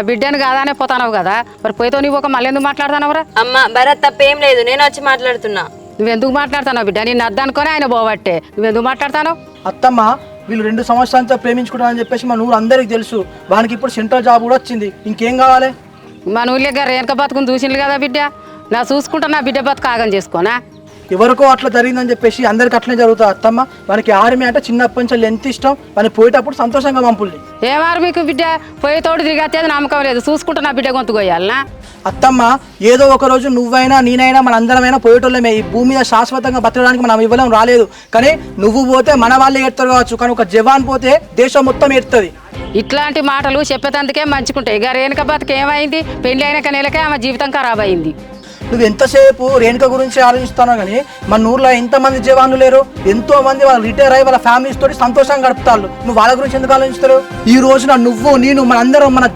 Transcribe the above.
బిడ్డను కాదానే పోతానవు కదా, మరి పోయితో నీవు ఒక మళ్ళీ ఎందుకు మాట్లాడుతున్నావురా? అమ్మ భరత్ తప్పేం లేదు, నేను వచ్చి మాట్లాడుతున్నా. నువ్వెందుకు మాట్లాడుతున్నావు బిడ్డ? నేను అద్దనుకొని ఆయన పోవట్టే నువ్వెందుకు మాట్లాడుతావు? అత్తమ్మ వీళ్ళు 2 సంవత్సరాలతో ప్రేమించుకుంటారని చెప్పేసి మన ఊరు అందరికి తెలుసు. వానికి ఇప్పుడు సెంట్రల్ జాబ్ కూడా వచ్చింది. ఇంకేం కావాలి? మన ఊళ్ళో గారు వెనక బతుకుని చూసిండు కదా బిడ్డ, నా చూసుకుంటా నా బిడ్డ బతుకు ఆగం చేసుకోనా? ఎవరికో అట్లా జరిగిందని చెప్పేసి అందరికి అట్లనే జరుగుతుంది అత్తమ్మ. మనకి ఆర్మీ అంటే చిన్నప్పటి నుంచి ఎంత ఇష్టం, మనకి పోయేటప్పుడు సంతోషంగా పంపుల్ని. ఏమారు మీకు బిడ్డ పోయేతోడు తిరిగేది నమ్మకం లేదు, చూసుకుంటా నా బిడ్డ గొంతు కొయ్యాలనా? అత్తమ్మ ఏదో ఒక రోజు నువ్వైనా నేనైనా మన అందరమైనా పోయేటోళ్ళమే. ఈ భూమి మీద శాశ్వతంగా బతకడానికి మనం ఇవ్వలేం రాలేదు. కానీ నువ్వు పోతే మన వాళ్ళే ఏడుతారు కావచ్చు, కానీ ఒక జవాన్ పోతే దేశం మొత్తం ఏడుతుంది. ఇట్లాంటి మాటలు చెప్పేటందుకే మంచుకుంటాయి. గారు వెనక బతుకు ఏమైంది? పెళ్లి అయినాక నెలకే ఆమె జీవితం ఖరాబ్ అయింది. నువ్వు ఎంతసేపు రేణుక గురించి ఆలోచిస్తానో కానీ మన ఊర్లో ఎంతమంది జవాన్లు లేరు? ఎంతో మంది వాళ్ళు రిటైర్ అయ్యి వాళ్ళ ఫ్యామిలీస్ తోటి సంతోషంగా గడుపుతారు. నువ్వు వాళ్ళ గురించి ఎందుకు ఆలోచిస్తారు? ఈ రోజున నువ్వు నేను మన అందరం మన